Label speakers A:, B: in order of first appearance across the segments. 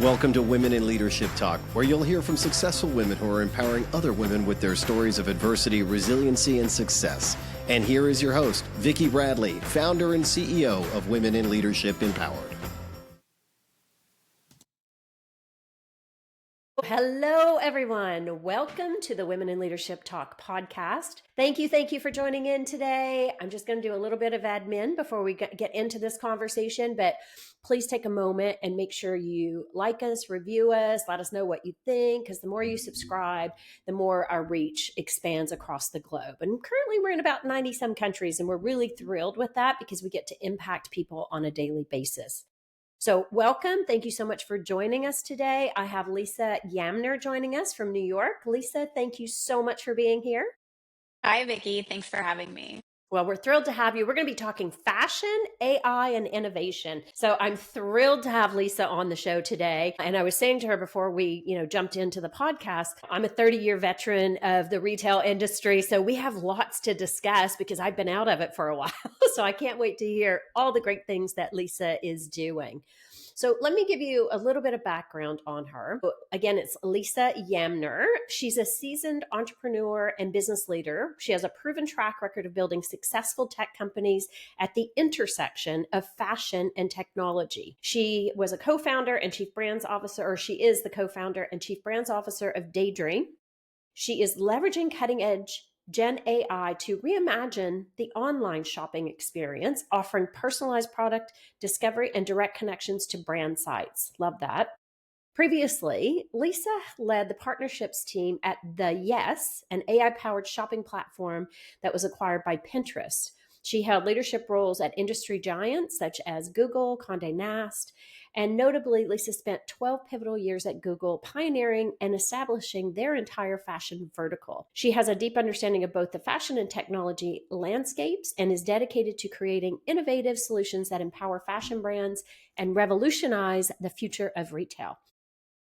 A: Welcome to Women in Leadership Talk, where you'll hear from successful women who are empowering other women with their stories of adversity, resiliency, and success. And here is your host, Vicki Bradley, founder and CEO of Women in Leadership Empowered.
B: Hello, everyone. Welcome to the Women in Leadership Talk podcast. Thank you for joining in today. I'm just going to do a little bit of admin before we get into this conversation, but please take a moment and make sure you like us, review us, let us know what you think, because the more you subscribe, the more our reach expands across the globe. And currently we're in about 90 some countries, and we're really thrilled with that because we get to impact people on a daily basis. So welcome. Thank you so much for joining us today. I have Lisa Yamner joining us from New York. Lisa, thank you so much for being here.
C: Hi, Vicki. Thanks for having me.
B: Well, we're thrilled to have you. We're going to be talking fashion, AI, and innovation. So I'm thrilled to have Lisa on the show today. And I was saying to her before we, jumped into the podcast, I'm a 30-year veteran of the retail industry. So we have lots to discuss because I've been out of it for a while. So I can't wait to hear all the great things that Lisa is doing. So let me give you a little bit of background on her. Again, it's Lisa Yamner. She's a seasoned entrepreneur and business leader. She has a proven track record of building successful tech companies at the intersection of fashion and technology. She was a co-founder and chief brands officer, or she is the co-founder and chief brands officer of Daydream. She is leveraging cutting-edge Gen AI to reimagine the online shopping experience, offering personalized product discovery and direct connections to brand sites. Love that. Previously, Lisa led the partnerships team at The Yes, an AI-powered shopping platform that was acquired by Pinterest. She held leadership roles at industry giants such as Google, Condé Nast, and notably, Lisa spent 12 pivotal years at Google pioneering and establishing their entire fashion vertical. She has a deep understanding of both the fashion and technology landscapes and is dedicated to creating innovative solutions that empower fashion brands and revolutionize the future of retail.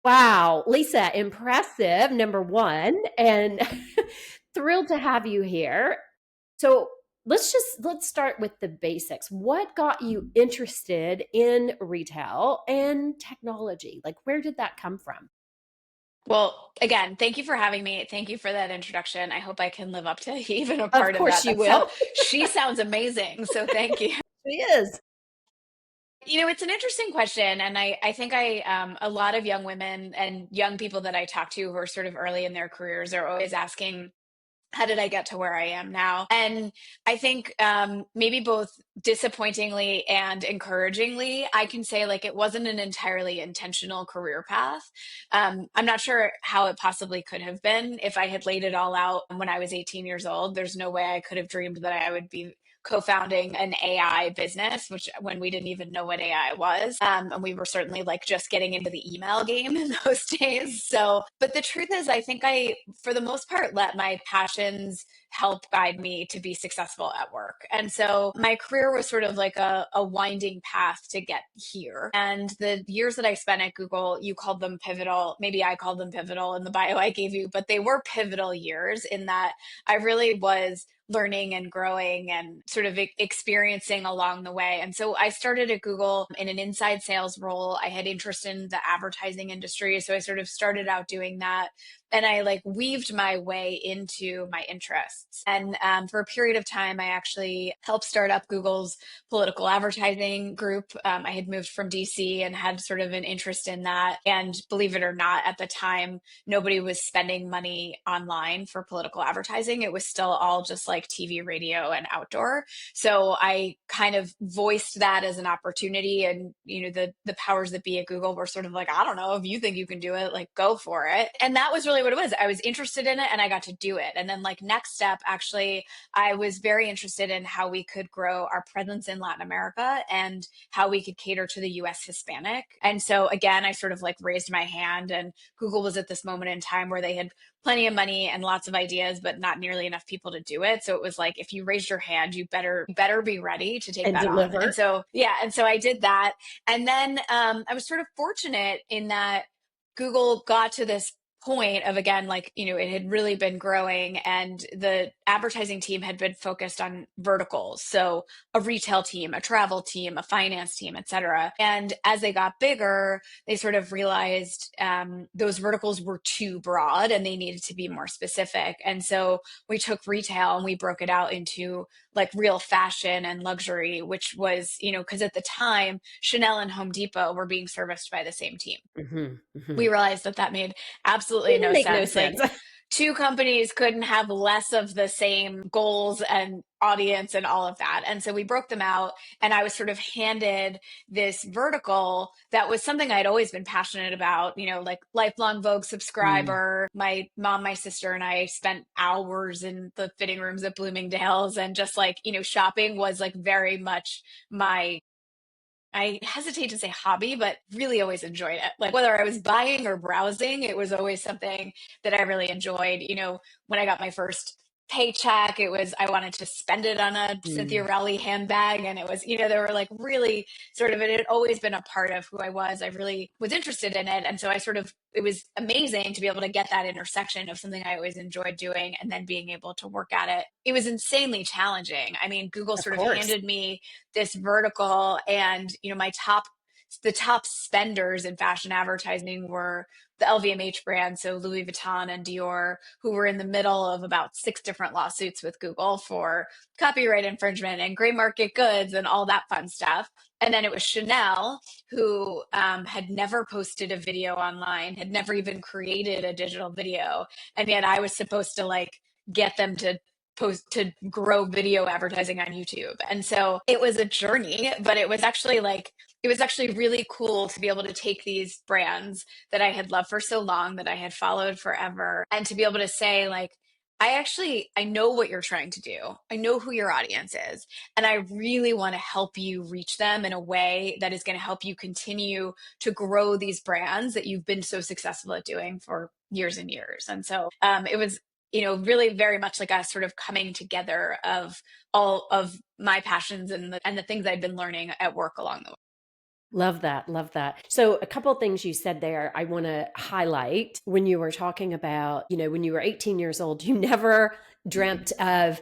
B: Wow, Lisa, impressive, number one, and thrilled to have you here. So let's start with the basics. What got you interested in retail and technology? Like, where did that come from?
C: Well, again, thank you for having me. Thank you for that introduction. I hope I can live up to even a
B: Of
C: part of
B: course
C: that.
B: you will.
C: She sounds amazing. So thank you.
B: She is.
C: It's an interesting question. And I think a lot of young women and young people that I talk to who are sort of early in their careers are always asking, how did I get to where I am now? And I think maybe both disappointingly and encouragingly, I can say like it wasn't an entirely intentional career path. I'm not sure how it possibly could have been if I had laid it all out when I was 18 years old. There's no way I could have dreamed that I would be co-founding an AI business, which when we didn't even know what AI was. And we were certainly like just getting into the email game in those days. So, but the truth is, I think for the most part, let my passions help guide me to be successful at work. And so my career was sort of like a winding path to get here. And the years that I spent at Google, you called them pivotal. Maybe I called them pivotal in the bio I gave you, but they were pivotal years in that I really was learning and growing and sort of experiencing along the way. And so I started at Google in an inside sales role. I had interest in the advertising industry. So I sort of started out doing that. And I like weaved my way into my interests. And for a period of time, I actually helped start up Google's political advertising group. I had moved from DC and had sort of an interest in that. And believe it or not, at the time, nobody was spending money online for political advertising. It was still all just like TV, radio, and outdoor. So I kind of voiced that as an opportunity. And, the powers that be at Google were sort of like, I don't know, if you think you can do it, like go for it. And that was really what it was. I was interested in it and I got to do it. And then like next step, actually, I was very interested in how we could grow our presence in Latin America and how we could cater to the US Hispanic. And so again, I sort of like raised my hand, and Google was at this moment in time where they had plenty of money and lots of ideas, but not nearly enough people to do it. So it was like, if you raised your hand, you better be ready to take
B: And
C: that
B: deliver.
C: on. And so, yeah. And so I did that. And then I was sort of fortunate in that Google got to this point of, again, like, it had really been growing and the advertising team had been focused on verticals. So a retail team, a travel team, a finance team, et cetera. And as they got bigger, they sort of realized those verticals were too broad and they needed to be more specific. And so we took retail and we broke it out into like real fashion and luxury, which was, because at the time, Chanel and Home Depot were being serviced by the same team. We realized that made absolutely
B: It
C: no
B: didn't make no
C: sense. Like,
B: sense.
C: two companies couldn't have less of the same goals and audience and all of that. And so we broke them out, and I was sort of handed this vertical that was something I'd always been passionate about, like lifelong Vogue
B: Mm.
C: subscriber. My mom, my sister, and I spent hours in the fitting rooms at Bloomingdale's, and just like, shopping was like very much my, I hesitate to say hobby, but really always enjoyed it. Like, whether I was buying or browsing, it was always something that I really enjoyed. When I got my first paycheck, it was, I wanted to spend it on a Cynthia
B: Mm.
C: Rowley handbag. And it was, there were like really sort of, it had always been a part of who I was. I really was interested in it. And so I sort of, it was amazing to be able to get that intersection of something I always enjoyed doing and then being able to work at it. It was insanely challenging. I mean, Google
B: Of
C: sort of
B: course.
C: handed me this vertical, and the top spenders in fashion advertising were the LVMH brand, so Louis Vuitton and Dior, who were in the middle of about 6 different lawsuits with Google for copyright infringement and gray market goods and all that fun stuff. And then it was Chanel, who had never posted a video online, had never even created a digital video, and yet I was supposed to like get them to grow video advertising on YouTube. And so it was a journey, but it was actually really cool to be able to take these brands that I had loved for so long, that I had followed forever, and to be able to say, like, I know what you're trying to do. I know who your audience is. And I really want to help you reach them in a way that is going to help you continue to grow these brands that you've been so successful at doing for years and years. And so it was, really very much like a sort of coming together of all of my passions and the things I'd been learning at work along the way.
B: Love that. Love that. So, a couple of things you said there, I want to highlight when you were talking about, when you were 18 years old, you never dreamt of,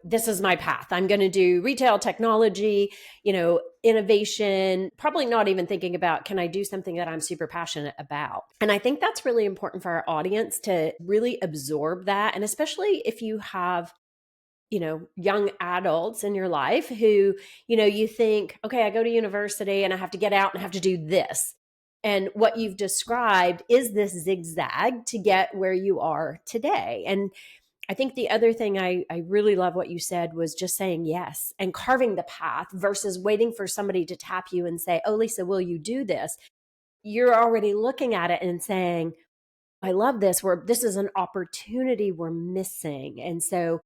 B: this is my path. I'm going to do retail technology, innovation, probably not even thinking about, can I do something that I'm super passionate about? And I think that's really important for our audience to really absorb that. And especially if you have young adults in your life who, you think, okay, I go to university and I have to get out and I have to do this. And what you've described is this zigzag to get where you are today. And I think the other thing I really love what you said was just saying yes and carving the path versus waiting for somebody to tap you and say, oh, Lisa, will you do this? You're already looking at it and saying, I love this, where this is an opportunity we're missing. And so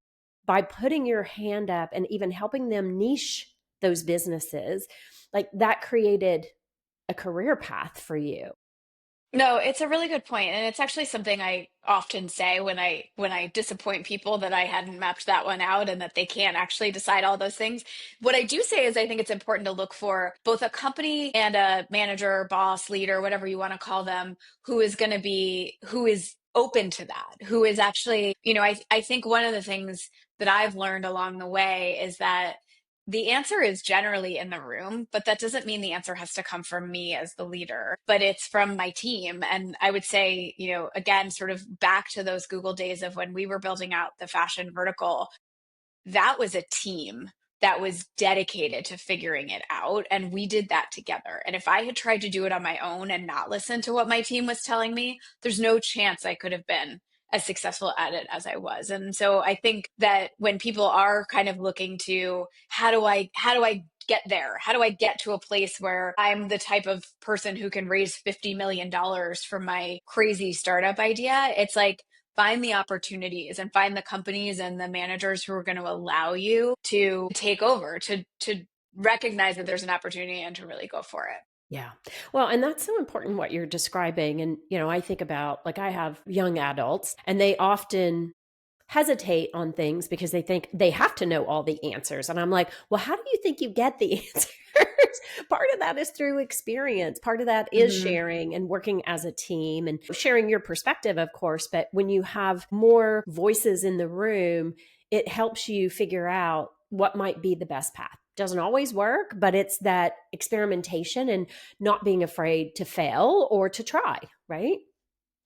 B: by putting your hand up and even helping them niche those businesses, like that created a career path for you.
C: No, it's a really good point, and it's actually something I often say when I disappoint people that I hadn't mapped that one out and that they can't actually decide all those things. What I do say is I think it's important to look for both a company and a manager, boss, leader, whatever you want to call them, who is open to that, who is actually, I think one of the things that I've learned along the way is that the answer is generally in the room, but that doesn't mean the answer has to come from me as the leader, but it's from my team. And I would say, again, sort of back to those Google days of when we were building out the fashion vertical, that was a team that was dedicated to figuring it out. And we did that together. And if I had tried to do it on my own and not listen to what my team was telling me, there's no chance I could have been as successful at it as I was. And so I think that when people are kind of looking to how do I get there? How do I get to a place where I'm the type of person who can raise $50 million from my crazy startup idea? It's like, find the opportunities and find the companies and the managers who are going to allow you to take over, to recognize that there's an opportunity and to really go for it.
B: Yeah. Well, and that's so important what you're describing. And, I think about like I have young adults and they often hesitate on things because they think they have to know all the answers. And I'm like, well, how do you think you get the answers? Part of that is through experience. Part of that is
C: Mhm.
B: sharing and working as a team and sharing your perspective, of course. But when you have more voices in the room, it helps you figure out what might be the best path. Doesn't always work, but it's that experimentation and not being afraid to fail or to try, right?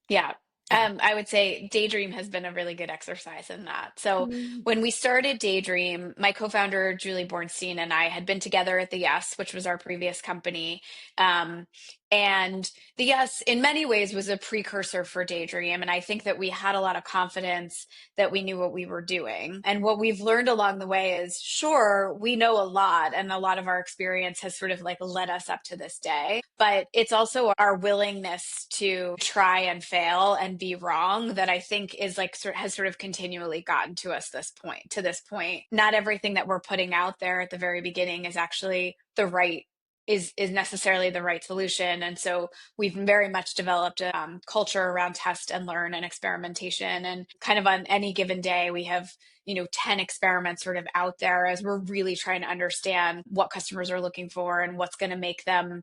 C: Yeah.
B: Yeah.
C: I would say Daydream has been a really good exercise in that. So when we started Daydream, my co-founder Julie Bornstein and I had been together at the Yes, which was our previous company. Um, and the Yes, in many ways, was a precursor for Daydream. And I think that we had a lot of confidence that we knew what we were doing. And what we've learned along the way is, sure, we know a lot, and a lot of our experience has sort of like led us up to this day. But it's also our willingness to try and fail and be wrong that I think is like has sort of continually gotten to us to this point. Not everything that we're putting out there at the very beginning is actually the right is necessarily the right solution. And so we've very much developed a culture around test and learn and experimentation. And kind of on any given day, we have 10 experiments sort of out there as we're really trying to understand what customers are looking for and what's going to make them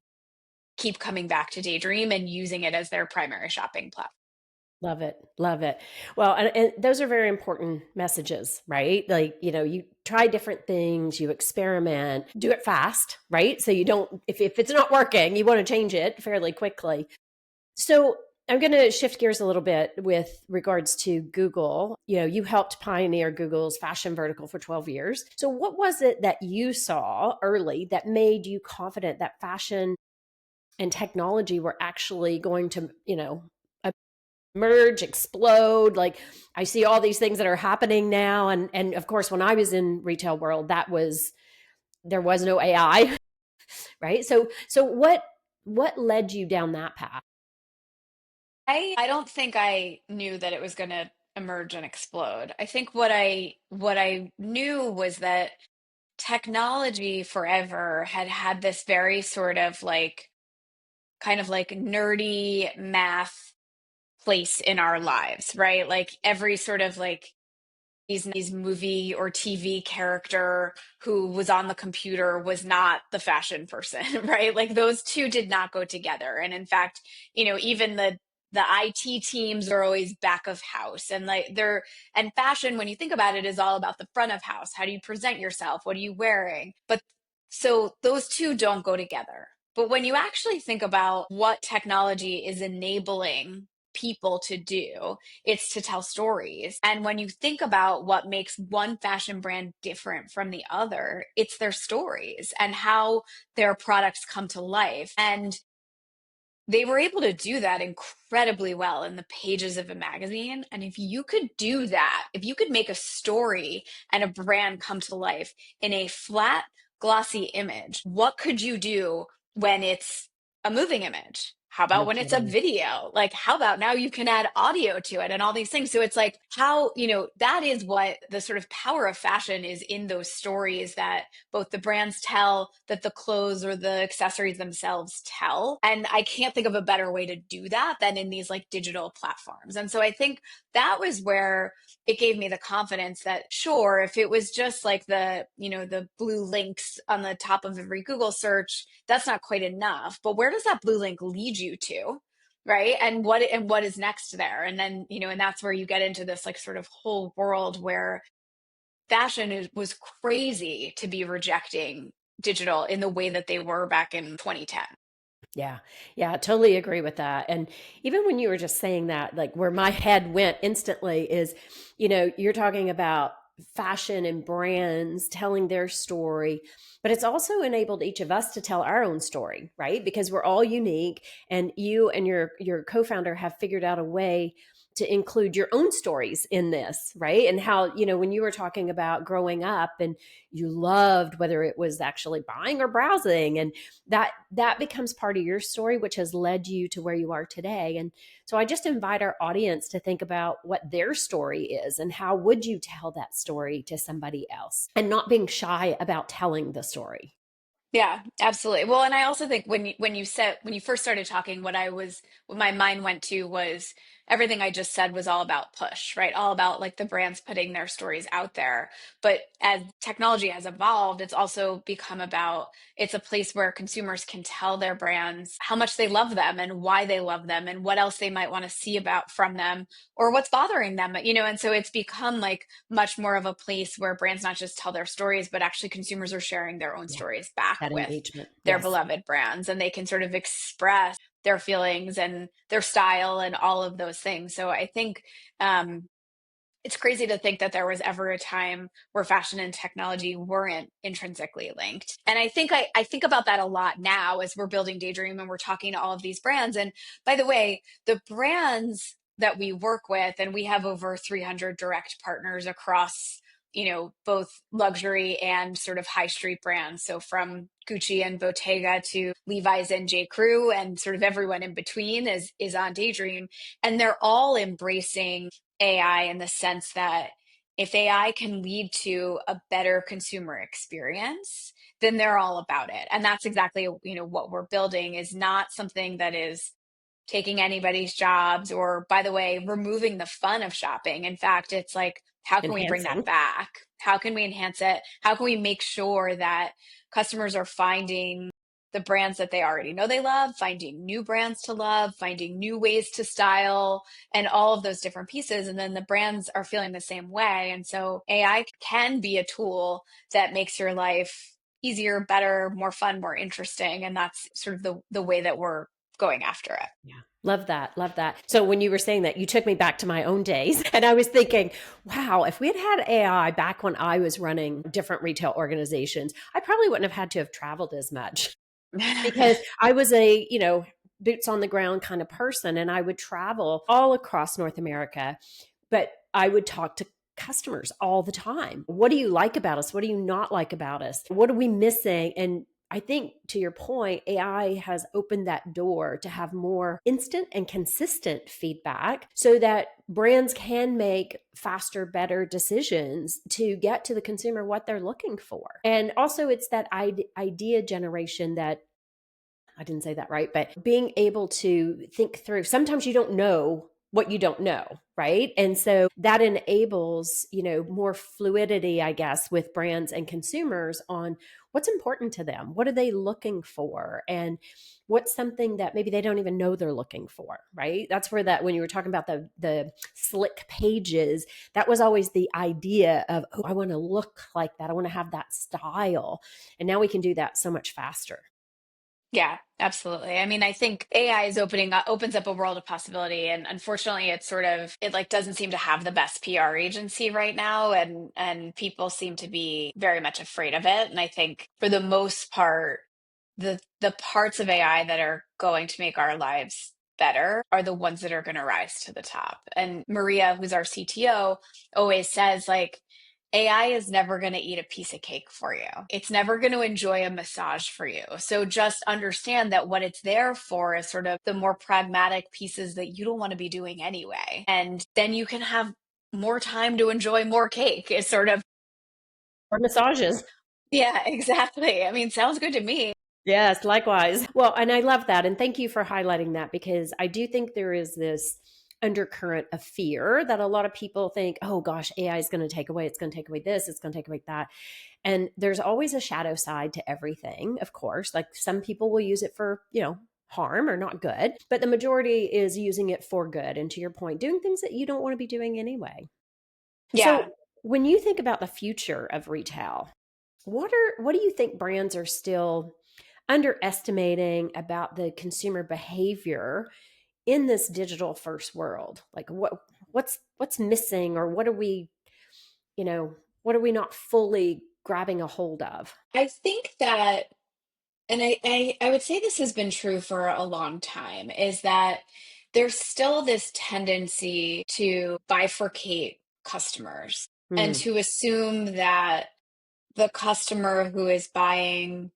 C: keep coming back to Daydream and using it as their primary shopping platform.
B: Love it. Love it. Well, and those are very important messages, right? Like, you try different things, you experiment, do it fast, right? So you don't, if it's not working, you want to change it fairly quickly. So I'm going to shift gears a little bit with regards to Google. You helped pioneer Google's fashion vertical for 12 years. So what was it that you saw early that made you confident that fashion and technology were actually going to, merge, explode? Like, I see all these things that are happening now. And of course, when I was in retail world, there was no AI, right? So what led you down that path?
C: I don't think I knew that it was going to emerge and explode. I think what I knew was that technology forever had had this very sort of like kind of like nerdy math place in our lives, right? Like every sort of like these movie or TV character who was on the computer was not the fashion person, right? Like those two did not go together. And in fact, even the IT teams are always back of house, and and fashion, when you think about it, is all about the front of house. How do you present yourself? What are you wearing? But so those two don't go together. But when you actually think about what technology is enabling people to do, it's to tell stories. And when you think about what makes one fashion brand different from the other, it's their stories and how their products come to life. And they were able to do that incredibly well in the pages of a magazine. And if you could do that, if you could make a story and a brand come to life in a flat, glossy image, what could you do when it's a moving image? How about
B: No
C: when it's a
B: kidding.
C: video? Like, how about now you can add audio to it and all these things? So it's like that is what the sort of power of fashion is, in those stories that both the brands tell, that the clothes or the accessories themselves tell. And I can't think of a better way to do that than in these like digital platforms. And so I think that was where it gave me the confidence that, sure, if it was just like the blue links on the top of every Google search, that's not quite enough. But where does that blue link lead you to? Right. And what is next there? And then, and that's where you get into this like sort of whole world where was crazy to be rejecting digital in the way that they were back in 2010.
B: Yeah. Yeah, I totally agree with that. And even when you were just saying that, like where my head went instantly is, you're talking about fashion and brands telling their story, but it's also enabled each of us to tell our own story, right? Because we're all unique, and you and your co-founder have figured out a way to include your own stories in this, right? And how, when you were talking about growing up and you loved whether it was actually buying or browsing, and that becomes part of your story, which has led you to where you are today. And so I just invite our audience to think about what their story is and how would you tell that story to somebody else, and not being shy about telling the story.
C: Yeah, absolutely. Well, and I also think when you first started talking, what my mind went to was everything I just said was all about push, right? All about like the brands putting their stories out there. But as technology has evolved, it's also become about, it's a place where consumers can tell their brands how much they love them and why they love them and what else they might want to see about from them or what's bothering them, and so it's become like much more of a place where brands not just tell their stories, but actually consumers are sharing their own
B: Yeah.
C: stories back
B: That
C: with
B: engagement.
C: their
B: Yes.
C: beloved brands, and they can sort of express their feelings and their style and all of those things. So I think it's crazy to think that there was ever a time where fashion and technology weren't intrinsically linked. And I think about that a lot now as we're building Daydream and we're talking to all of these brands. And by the way, the brands that we work with, and we have over 300 direct partners across, both luxury and sort of high street brands. So from Gucci and Bottega to Levi's and J. Crew and sort of everyone in between is on Daydream. And they're all embracing AI in the sense that if AI can lead to a better consumer experience, then they're all about it. And that's exactly, what we're building is not something that is taking anybody's jobs or, by the way, removing the fun of shopping. In fact, it's like, how can we bring that
B: Enhancing.
C: back? How can we enhance it? How can we make sure that customers are finding the brands that they already know they love, finding new brands to love, finding new ways to style, and all of those different pieces? And then the brands are feeling the same way. And so AI can be a tool that makes your life easier, better, more fun, more interesting. And that's sort of the way that we're going after it.
B: Yeah. Love that. Love that. So when you were saying that, you took me back to my own days. And I was thinking, wow, if we had had AI back when I was running different retail organizations, I probably wouldn't have had to have traveled as much because I was a, boots on the ground kind of person. And I would travel all across North America, but I would talk to customers all the time. What do you like about us? What do you not like about us? What are we missing? And I think to your point, AI has opened that door to have more instant and consistent feedback so that brands can make faster, better decisions to get to the consumer what they're looking for. And also, it's that idea generation that I didn't say that right, but being able to think through. Sometimes you don't know what you don't know, right? And so that enables, more fluidity, I guess, with brands and consumers on what's important to them. What are they looking for? And what's something that maybe they don't even know they're looking for, right? That's where that when you were talking about the slick pages, that was always the idea of, oh, I want to look like that. I want to have that style. And now we can do that so much faster.
C: Yeah, absolutely. I mean, I think AI is opens up a world of possibility, and unfortunately, it like doesn't seem to have the best PR agency right now, and people seem to be very much afraid of it. And I think for the most part, the parts of AI that are going to make our lives better are the ones that are going to rise to the top. And Maria, who's our CTO, always says like, AI is never going to eat a piece of cake for you. It's never going to enjoy a massage for you. So just understand that what it's there for is sort of the more pragmatic pieces that you don't want to be doing anyway. And then you can have more time to enjoy more cake. It's sort of,
B: Or massages.
C: yeah, exactly. I mean, sounds good to me.
B: Yes, likewise. Well, and I love that. And thank you for highlighting that because I do think there is this undercurrent of fear that a lot of people think, oh gosh, AI is going to take away, it's going to take away this, it's going to take away that. And there's always a shadow side to everything, of course. Like some people will use it for, harm or not good, but the majority is using it for good. And to your point, doing things that you don't want to be doing anyway.
C: Yeah.
B: So when you think about the future of retail, what do you think brands are still underestimating about the consumer behavior in this digital first world? Like what's missing or you know, what are we not fully grabbing a hold of?
C: I think that, and I would say this has been true for a long time, is that there's still this tendency to bifurcate customers and
B: Hmm.
C: to assume that the customer who is buying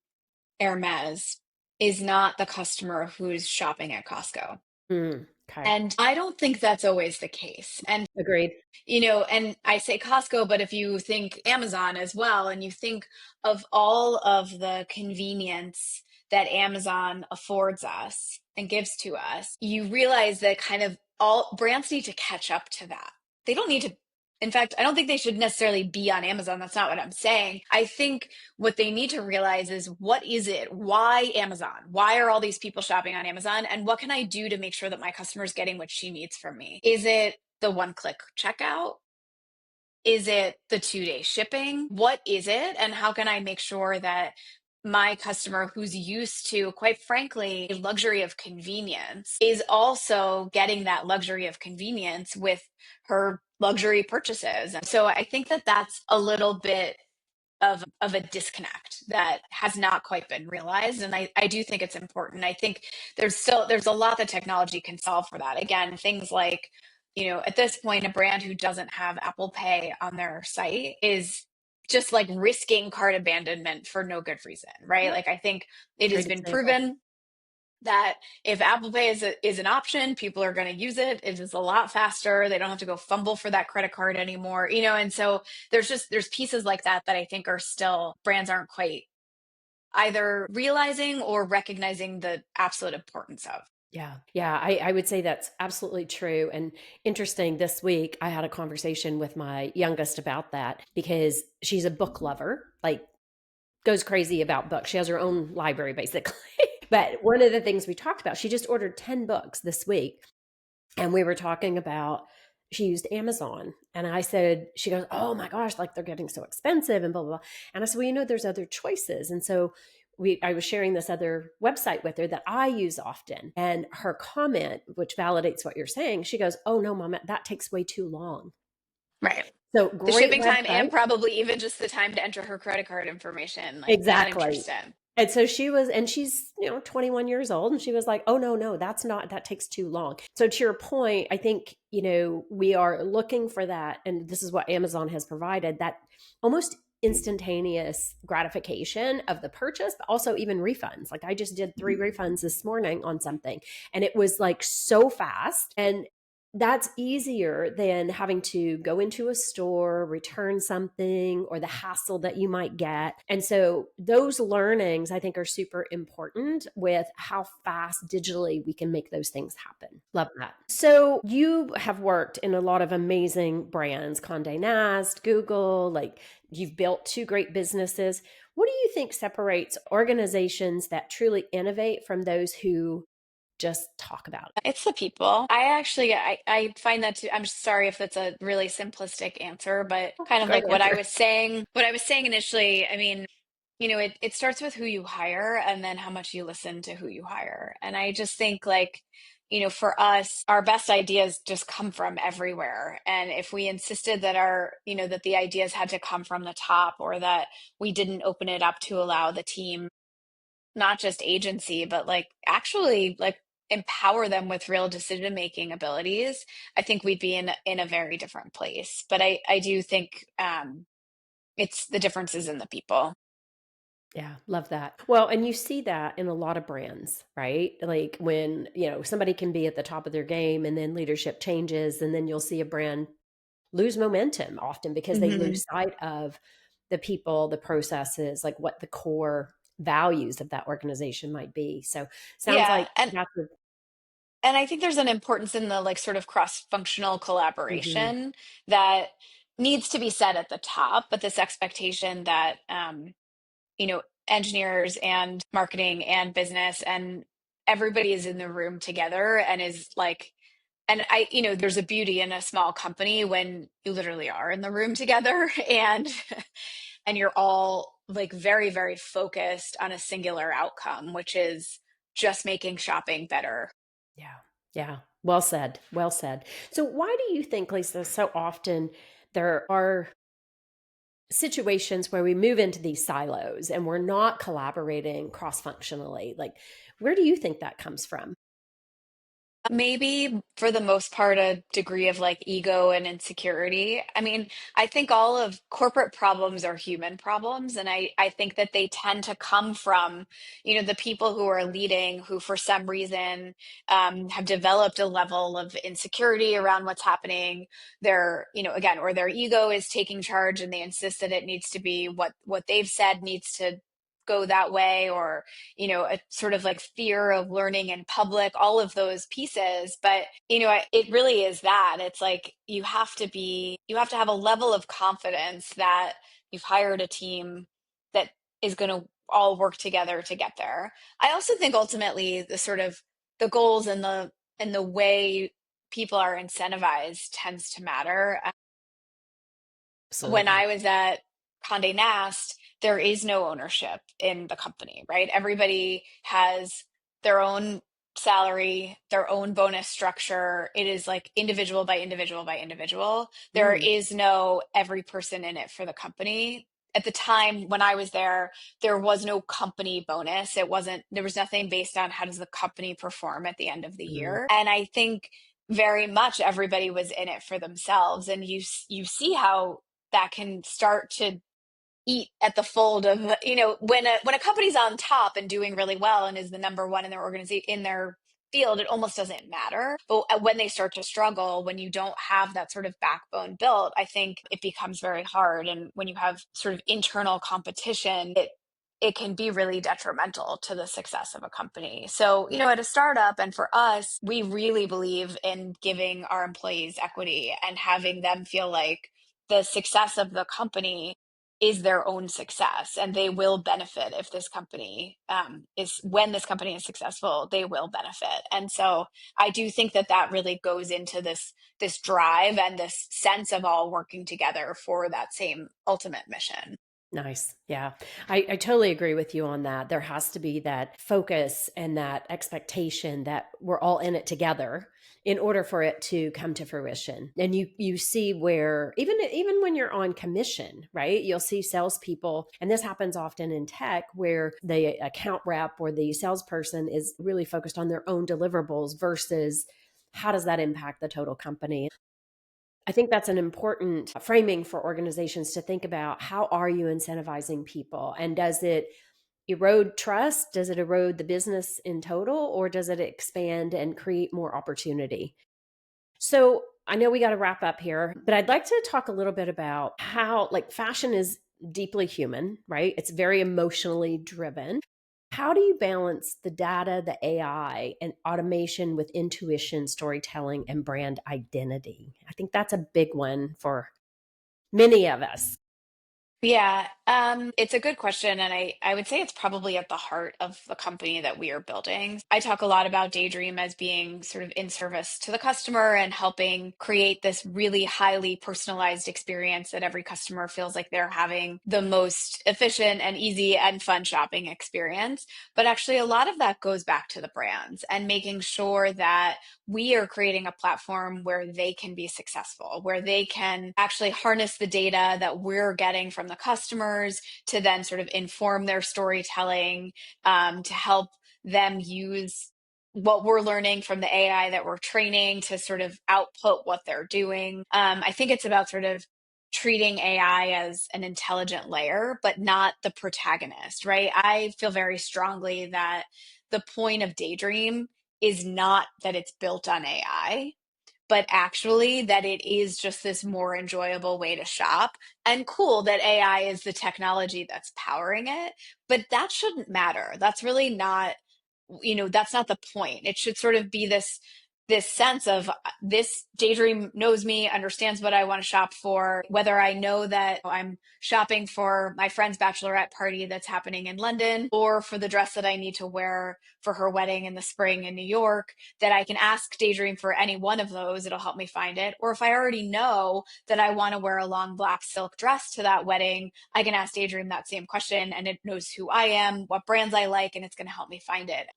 C: Hermes is not the customer who's shopping at Costco.
B: Okay.
C: And I don't think that's always the case. And
B: Agreed.
C: and I say Costco, but if you think Amazon as well, and you think of all of the convenience that Amazon affords us and gives to us, you realize that kind of all brands need to catch up to that. They don't need to, in fact, I don't think they should necessarily be on Amazon. That's not what I'm saying. I think what they need to realize is, what is it? Why Amazon? Why are all these people shopping on Amazon? And what can I do to make sure that my customer is getting what she needs from me? Is it the one-click checkout? Is it the 2-day shipping? What is it? And how can I make sure that my customer, who's used to, quite frankly, a luxury of convenience, is also getting that luxury of convenience with her luxury purchases? And so I think that that's a little bit of a disconnect that has not quite been realized. And I do think it's important. I think there's a lot that technology can solve for that. Again, things like, at this point, a brand who doesn't have Apple Pay on their site is just like risking cart abandonment for no good reason, right?
B: Yep.
C: Like, I think it has
B: Great
C: been
B: example.
C: proven that if Apple Pay is an option, people are going to use it. It is a lot faster. They don't have to go fumble for that credit card anymore, and so there's pieces like that that I think are still, brands aren't quite either realizing or recognizing the absolute importance of.
B: Yeah. Yeah. I would say that's absolutely true. And interesting, this week, I had a conversation with my youngest about that because she's a book lover, like goes crazy about books. She has her own library, basically. But one of the things we talked about, she just ordered 10 books this week. And we were talking about, she used Amazon. And I said, she goes, oh my gosh, like they're getting so expensive and blah, blah, blah. And I said, well, there's other choices. And so I was sharing this other website with her that I use often. And her comment, which validates what you're saying, she goes, oh no, mama, that takes way too long.
C: Right.
B: So
C: The
B: great
C: shipping time, and
B: website.
C: probably even just the time to enter her credit card information, like, not
B: Exactly.
C: interested.
B: And so she was, and she's, 21 years old. And she was like, oh, no, no, that takes too long. So to your point, I think, we are looking for that. And this is what Amazon has provided, that almost instantaneous gratification of the purchase, but also even refunds. Like I just did 3 refunds this morning on something, and it was like so fast. And that's easier than having to go into a store, return something, or the hassle that you might get. And so those learnings, I think, are super important with how fast digitally we can make those things happen. Love that. So you have worked in a lot of amazing brands, Condé Nast, Google, like you've built 2 great businesses. What do you think separates organizations that truly innovate from those who just talk about it?
C: It's the people. I find that too. I'm sorry if that's a really simplistic answer, but kind of
B: Great
C: like
B: answer.
C: what I was saying initially, I mean, it starts with who you hire and then how much you listen to who you hire. And I just think, like, for us, our best ideas just come from everywhere. And if we insisted that that the ideas had to come from the top, or that we didn't open it up to allow the team, not just agency, but like actually like empower them with real decision making abilities, I think we'd be in a very different place. But I do think it's the differences in the people.
B: Yeah, love that. Well, and you see that in a lot of brands, right? Like when, somebody can be at the top of their game and then leadership changes, and then you'll see a brand lose momentum often because they
C: Hmm.
B: lose sight of the people, the processes, like what the core values of that organization might be. So sounds
C: Yeah,
B: like that's a,
C: and I think there's an importance in the, like, sort of cross-functional
B: mhm.
C: collaboration that needs to be set at the top, but this expectation that engineers and marketing and business and everybody is in the room together and is like, and there's a beauty in a small company when you literally are in the room together and and you're all like very, very focused on a singular outcome, which is just making shopping better.
B: Yeah. Yeah. Well said. Well said. So why do you think, Lisa, so often there are situations where we move into these silos and we're not collaborating cross functionally? Like, where do you think that comes from?
C: Maybe for the most part, a degree of like ego and insecurity. I mean, I think all of corporate problems are human problems. And I think that they tend to come from, the people who are leading, who for some reason have developed a level of insecurity around what's happening. Again, or their ego is taking charge and they insist that it needs to be what they've said needs to go that way, or, a sort of like fear of learning in public, all of those pieces. But, it really is that it's like you have to have a level of confidence that you've hired a team that is going to all work together to get there. I also think ultimately the goals and the way people are incentivized tends to matter. When
B: Absolutely.
C: I was at Condé Nast, there is no ownership in the company, right? Everybody has their own salary, their own bonus structure. It is like individual by individual by individual. There
B: Mm,
C: is no every person in it for the company. At the time when I was there was no company bonus. There was nothing based on how does the company perform at the end of the
B: mm.
C: year. And I think very much everybody was in it for themselves. And you see how that can start to eat at the fold of, when a company's on top and doing really well and is the number one in their organization, in their field, it almost doesn't matter. But when they start to struggle, when you don't have that sort of backbone built, I think it becomes very hard. And when you have sort of internal competition, it can be really detrimental to the success of a company. So, at a startup, and for us, we really believe in giving our employees equity and having them feel like the success of the company is their own success, and they will benefit if this company is when this company is successful, they will benefit. And so I do think that really goes into this drive and this sense of all working together for that same ultimate mission.
B: Nice. Yeah. I totally agree with you on that. There has to be that focus and that expectation that we're all in it together in order for it to come to fruition. And you see where even when you're on commission, right? You'll see salespeople, and this happens often in tech, where the account rep or the salesperson is really focused on their own deliverables versus how does that impact the total company. I think that's an important framing for organizations to think about. How are you incentivizing people? And does it erode trust? Does it erode the business in total? Or does it expand and create more opportunity? So I know we got to wrap up here, but I'd like to talk a little bit about how, like, fashion is deeply human, right? It's very emotionally driven. How do you balance the data, the AI, and automation with intuition, storytelling, and brand identity? I think that's a big one for many of us.
C: Yeah, it's a good question. And I would say it's probably at the heart of the company that we are building. I talk a lot about Daydream as being sort of in service to the customer and helping create this really highly personalized experience that every customer feels like they're having the most efficient and easy and fun shopping experience. But actually, a lot of that goes back to the brands and making sure that we are creating a platform where they can be successful, where they can actually harness the data that we're getting from the customers to then sort of inform their storytelling, to help them use what we're learning from the AI that we're training to sort of output what they're doing. I think it's about sort of treating AI as an intelligent layer, but not the protagonist, right? I feel very strongly that the point of Daydream is not that it's built on AI, but actually that it is just this more enjoyable way to shop. And cool that AI is the technology that's powering it, but that shouldn't matter. That's really not, that's not the point. It should sort of be this sense of this Daydream knows me, understands what I want to shop for, whether I know that I'm shopping for my friend's bachelorette party that's happening in London or for the dress that I need to wear for her wedding in the spring in New York, that I can ask Daydream for any one of those. It'll help me find it. Or if I already know that I want to wear a long black silk dress to that wedding, I can ask Daydream that same question and it knows who I am, what brands I like, and it's going to help me find it.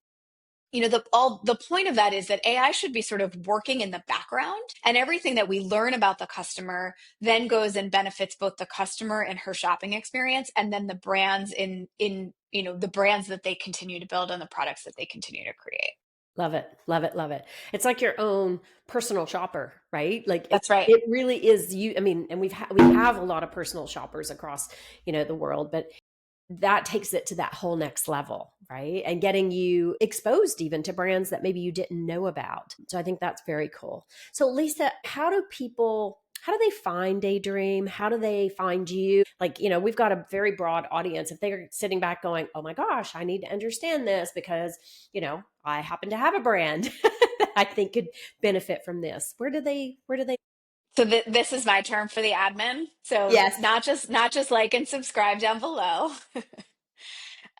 C: The point of that is that AI should be sort of working in the background, and everything that we learn about the customer then goes and benefits both the customer and her shopping experience, and then the brands in the brands that they continue to build and the products that they continue to create.
B: Love it. Love it. Love it. It's like your own personal shopper, right? Like
C: That's right.
B: it really is you. I mean, and we have a lot of personal shoppers across, the world, but that takes it to that whole next level, right? And getting you exposed even to brands that maybe you didn't know about. So I think that's very cool. So Lisa, how do people how do they find Daydream? How do they find you? Like, we've got a very broad audience. If they're sitting back going, oh my gosh, I need to understand this because, I happen to have a brand that I think could benefit from this. Where do they?
C: So this is my term for the admin. So
B: Yes.
C: not just like and subscribe down below.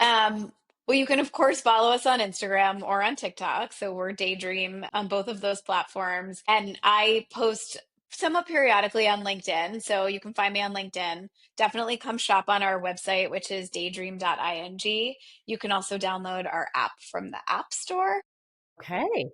C: Well, you can of course follow us on Instagram or on TikTok. So we're Daydream on both of those platforms, and I post somewhat periodically on LinkedIn. So you can find me on LinkedIn. Definitely come shop on our website, which is daydream.ing. You can also download our app from the App Store.
B: Okay.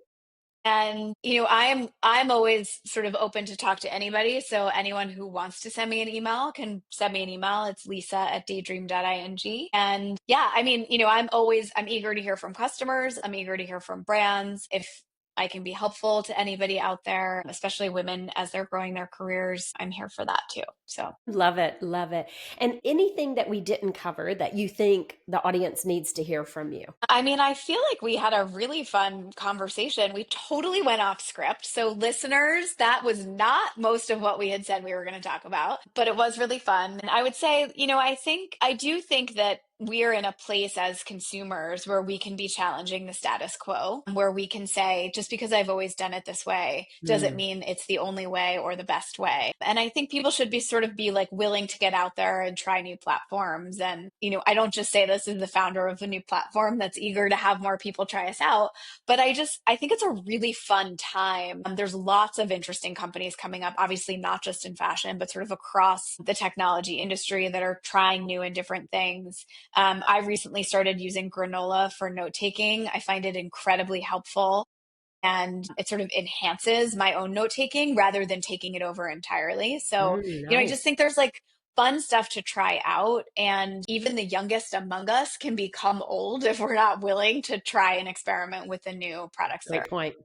C: And I'm always sort of open to talk to anybody. So anyone who wants to send me an email can send me an email. It's lisa@daydream.ing. And yeah, I mean, I'm eager to hear from customers. I'm eager to hear from brands. If I can be helpful to anybody out there, especially women as they're growing their careers, I'm here for that too. So
B: Love it. Love it. And anything that we didn't cover that you think the audience needs to hear from you?
C: I mean, I feel like we had a really fun conversation. We totally went off script. So, listeners, that was not most of what we had said we were going to talk about, but it was really fun. And I would say, I do think that we're in a place as consumers where we can be challenging the status quo, where we can say, just because I've always done it this way, doesn't
B: Mm.
C: mean it's the only way or the best way. And I think people should be like willing to get out there and try new platforms. And, I don't just say this as the founder of a new platform that's eager to have more people try us out, but I think it's a really fun time. There's lots of interesting companies coming up, obviously not just in fashion, but sort of across the technology industry that are trying new and different things. I recently started using Granola for note taking. I find it incredibly helpful, and it sort of enhances my own note taking rather than taking it over entirely. So, I just
B: Nice.
C: think there's like fun stuff to try out. And even the youngest among us can become old if we're not willing to try and experiment with the new products there.
B: Great point.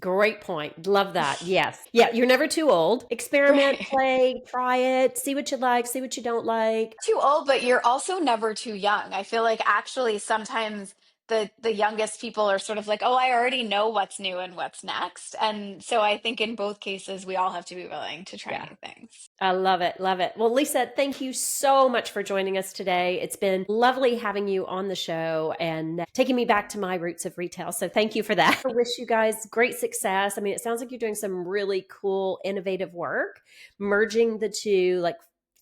B: Great point. Love that. Yes. Yeah. You're never too old. Experiment,
C: Right.
B: play, try it, see what you like, see what you don't like.
C: Too old, but you're also never too young. I feel like actually sometimes the youngest people are sort of like, oh, I already know what's new and what's next. And so I think in both cases, we all have to be willing to try
B: Yeah.
C: new things.
B: I love it. Love it. Well, Lisa, thank you so much for joining us today. It's been lovely having you on the show and taking me back to my roots of retail. So thank you for that. I wish you guys great success. I mean, it sounds like you're doing some really cool, innovative work, merging the two, like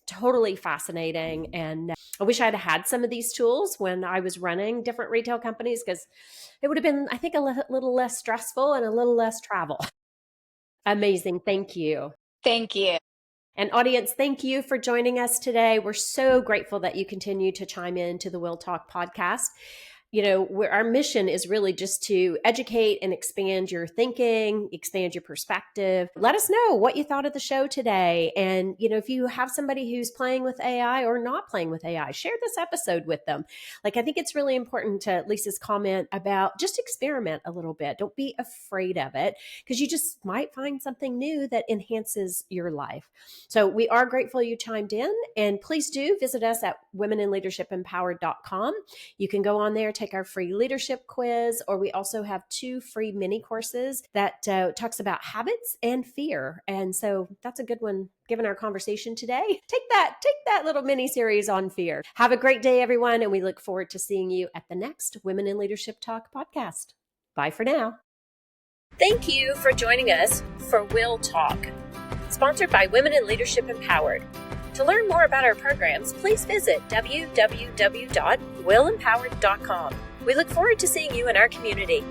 B: totally fascinating. And I wish I'd had some of these tools when I was running different retail companies because it would have been, I think, a little less stressful and a little less travel. Amazing. Thank you.
C: Thank you.
B: And audience, thank you for joining us today. We're so grateful that you continue to chime in to the WIL Talk podcast. Our mission is really just to educate and expand your thinking, expand your perspective. Let us know what you thought of the show today. And, if you have somebody who's playing with AI or not playing with AI, share this episode with them. Like, I think it's really important to Lisa's comment about just experiment a little bit. Don't be afraid of it because you just might find something new that enhances your life. So we are grateful you chimed in, and please do visit us at womeninleadershipempowered.com. You can go on there, take our free leadership quiz, or we also have 2 free mini courses that talks about habits and fear. And so that's a good one given our conversation today. Take that little mini series on fear. Have a great day, everyone, and we look forward to seeing you at the next Women in Leadership Talk podcast. Bye for now. Thank you for joining us for WIL Talk, sponsored by Women in Leadership Empowered. To learn more about our programs, please visit www.willempowered.com. We look forward to seeing you in our community.